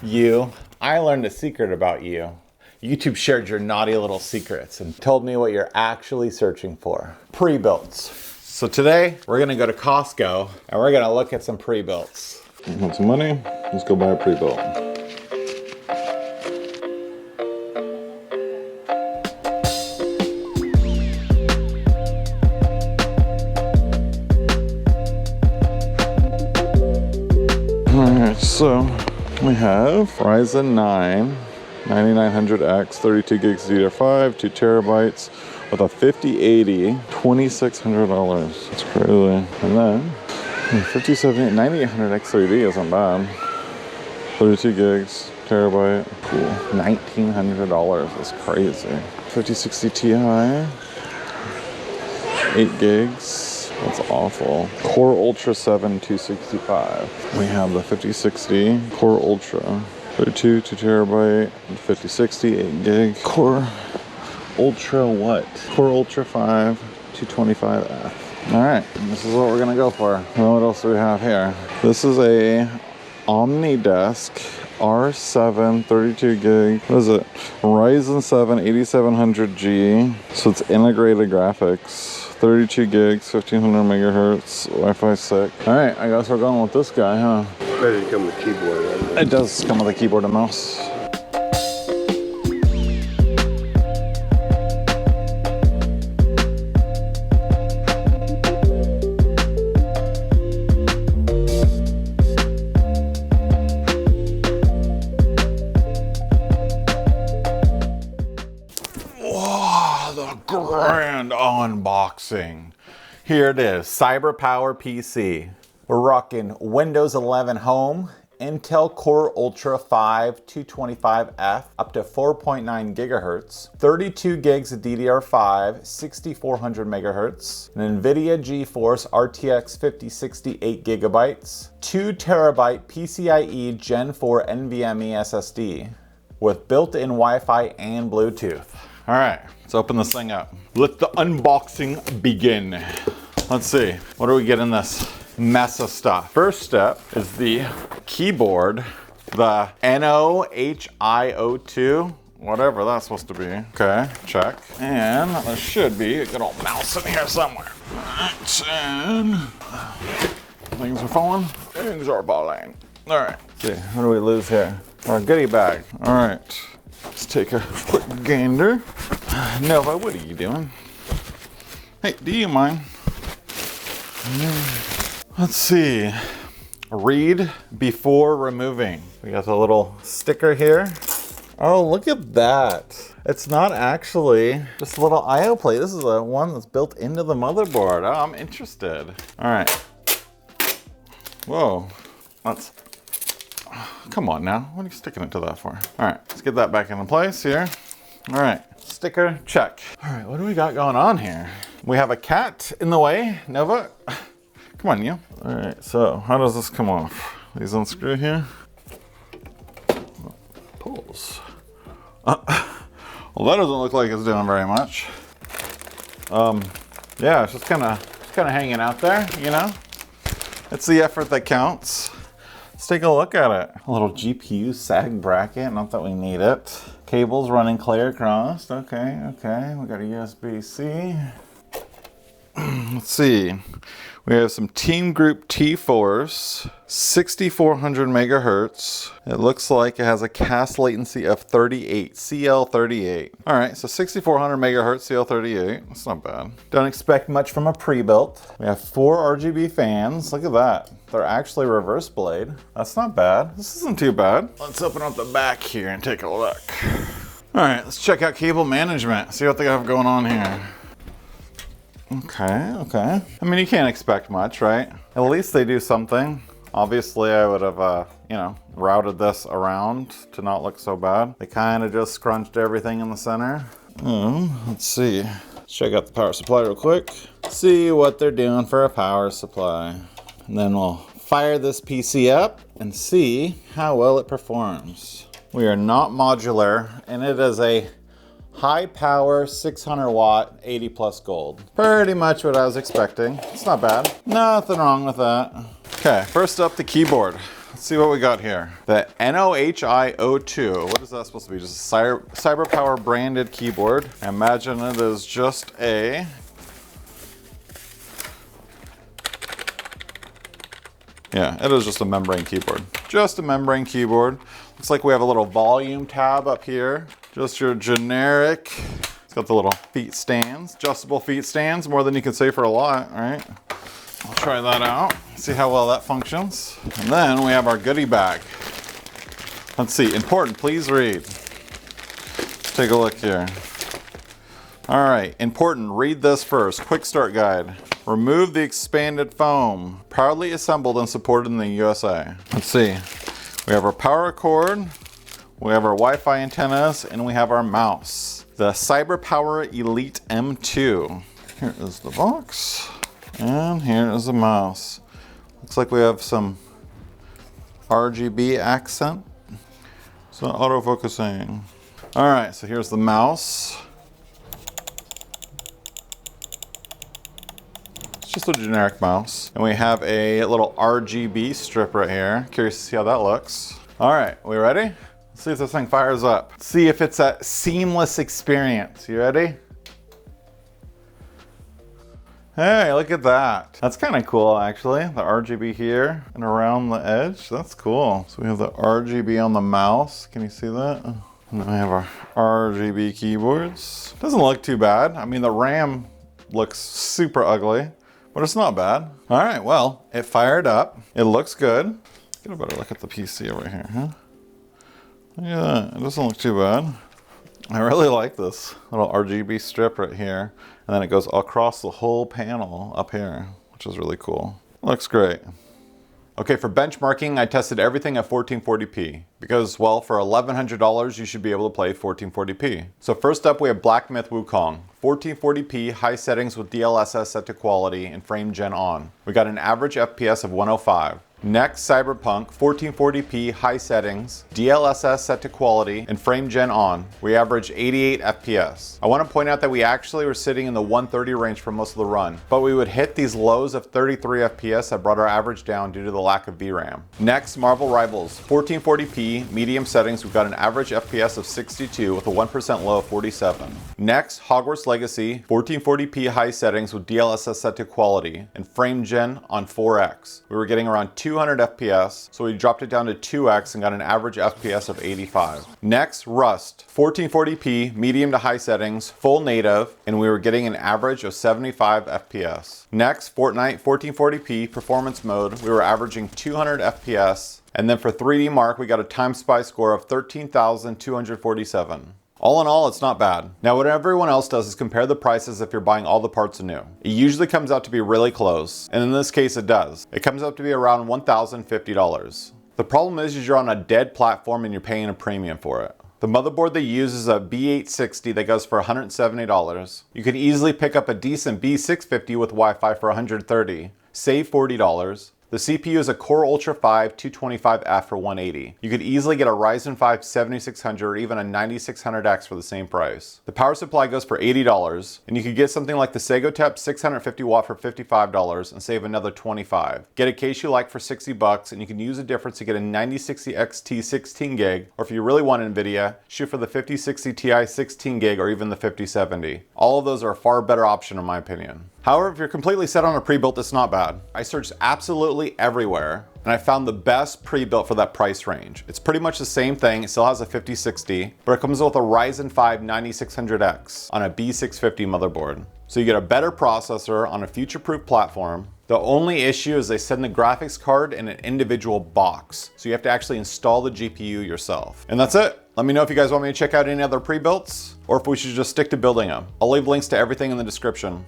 You, I learned a secret about you. YouTube shared your naughty little secrets and told me what you're actually searching for. Pre-builts. So today, we're gonna go to Costco and we're gonna look at some pre-builts. Want some money? Let's go buy a pre-built. Alright, so we have Ryzen 9 9900X, 32 gigs DDR5, 2 terabytes with a 5080, $2,600. That's crazy. And then 5070 9800X3D isn't bad. 32 gigs, terabyte, cool. $1,900. That's crazy. 5060 Ti, 8 gigs. That's awful. Core Ultra 7 265. We have the 5060 Core Ultra, 32, 2 terabyte, 5060, 8 gig. Core Ultra what? Core Ultra 5 225F. All right, this is what we're gonna go for. Well, what else do we have here? This is a OmniDesk R7 32 gig. What is it? Ryzen 7 8700G. So it's integrated graphics. 32 gigs, 1500 megahertz, Wi-Fi 6. All right, I guess we're going with this guy, huh? Better come with keyboard, right? It does come with a keyboard and mouse. Grand unboxing. Here it is, CyberPowerPC. We're rocking Windows 11 Home, Intel Core Ultra 5 225F up to 4.9 gigahertz, 32 gigs of DDR5, 6400 megahertz, an NVIDIA GeForce RTX 5060 8 gigabytes, 2 terabyte PCIe Gen 4 NVMe SSD with built-in Wi-Fi and Bluetooth. All right, let's open this thing up. Let the unboxing begin. Let's see, what do we get in this mess of stuff? First step is the keyboard, the NOHIO2, whatever that's supposed to be. Okay, check. And there should be a good old mouse in here somewhere. All right, and things are falling, things are falling. All right, see, what do we lose here? Our goodie bag. All right. Let's take a quick gander. Nova, what are you doing? Hey, do you mind? Let's see. Read before removing. We got the little sticker here. Oh, look at that. It's not actually just a little I/O plate. This is the one that's built into the motherboard. Oh, I'm interested. All right. Whoa. Let's... Come on now, what are you sticking it to that for? All right, let's get that back into place here. All right, sticker, check. All right, what do we got going on here? We have a cat in the way, Nova. Come on, you. All right, so how does this come off? These unscrew here. Pulls. Well, that doesn't look like it's doing very much. Yeah, it's just kind of hanging out there, you know? It's the effort that counts. Let's take a look at it. A little GPU sag bracket, not that we need it. Cables running clear across, okay. We got a USB-C. Let's see. We have some Team Group T-Force, 6400 megahertz. It looks like it has a cast latency of 38, CL38. All right, so 6400 megahertz, CL38. That's not bad. Don't expect much from a pre-built. We have 4 RGB fans. Look at that. They're actually reverse blade. That's not bad. This isn't too bad. Let's open up the back here and take a look. All right, let's check out cable management. See what they have going on here. Okay. I mean, you can't expect much, right? At least they do something. Obviously, I would have, routed this around to not look so bad. They kind of just scrunched everything in the center. Let's see. Let's check out the power supply real quick. See what they're doing for a power supply. And then we'll fire this PC up and see how well it performs. We are not modular, and it is a high power 600 watt 80 plus gold. Pretty much what I was expecting. It's not bad. Nothing wrong with that. Okay, first up the keyboard. let's see what we got here. The NOHI02. What is that supposed to be? Just a CyberPower branded keyboard. I imagine it is just a yeah, it is just a membrane keyboard. Just a membrane keyboard. Looks like we have a little volume tab up here. Just your generic. It's got the little feet stands, adjustable feet stands, more than you can say for a lot, right? I'll try that out, see how well that functions. And then we have our goodie bag. Let's see, important, please read. Let's take a look here. All right, important, read this first. Quick start guide. Remove the expanded foam. Proudly assembled and supported in the USA. Let's see, we have our power cord, we have our Wi-Fi antennas, and we have our mouse. The CyberPower Elite M2. Here is the box. And here is the mouse. Looks like we have some RGB accent. It's not autofocusing. All right, so here's the mouse. It's just a generic mouse. And we have a little RGB strip right here. Curious to see how that looks. All right, we ready? Let's see if this thing fires up. Let's see if it's a seamless experience. You ready? Hey, look at that. That's kind of cool, actually. The RGB here and around the edge. That's cool. So we have the RGB on the mouse. Can you see that? And then we have our RGB keyboards. Doesn't look too bad. I mean, the RAM looks super ugly, but it's not bad. All right, well, it fired up. It looks good. Let's get a better look at the PC over here, huh? Look at that. It doesn't look too bad. I really like this little RGB strip right here. And then it goes across the whole panel up here, which is really cool. Looks great. Okay, for benchmarking, I tested everything at 1440p because, well, for $1,100, you should be able to play 1440p. So first up, we have Black Myth Wukong. 1440p, high settings with DLSS set to quality and frame gen on. We got an average FPS of 105. Next, Cyberpunk, 1440p, high settings, DLSS set to quality, and frame gen on. We average 88 FPS. I want to point out that we actually were sitting in the 130 range for most of the run, but we would hit these lows of 33 FPS that brought our average down due to the lack of VRAM. Next, Marvel Rivals, 1440p, medium settings, we've got an average FPS of 62 with a 1% low of 47. Next, Hogwarts Legacy, 1440p, high settings with DLSS set to quality, and frame gen on 4x. We were getting around 200 FPS, so we dropped it down to 2x and got an average FPS of 85. Next, Rust, 1440p, medium to high settings, full native, and we were getting an average of 75 FPS. Next, Fortnite, 1440p, performance mode, we were averaging 200 FPS, and then for 3D Mark, we got a time spy score of 13,247. All in all, it's not bad. Now, what everyone else does is compare the prices if you're buying all the parts anew. It usually comes out to be really close, and in this case it does. It comes out to be around $1,050. The problem is you're on a dead platform and you're paying a premium for it. The motherboard they use is a B860 that goes for $170. You could easily pick up a decent B650 with Wi-Fi for $130, save $40. The CPU is a Core Ultra 5 225F for $180. You could easily get a Ryzen 5 7600 or even a 9600X for the same price. The power supply goes for $80, and you could get something like the Segotep 650 watt for $55 and save another $25. Get a case you like for $60, and you can use the difference to get a 9060 XT 16 gig, or if you really want NVIDIA, shoot for the 5060 Ti 16 gig or even the 5070. All of those are a far better option in my opinion. However, if you're completely set on a pre-built, it's not bad. I searched absolutely everywhere, and I found the best pre-built for that price range. It's pretty much the same thing, it still has a 5060, but it comes with a Ryzen 5 9600X on a B650 motherboard. So you get a better processor on a future-proof platform. The only issue is they send the graphics card in an individual box, so you have to actually install the GPU yourself. And that's it. Let me know if you guys want me to check out any other pre-builts, or if we should just stick to building them. I'll leave links to everything in the description.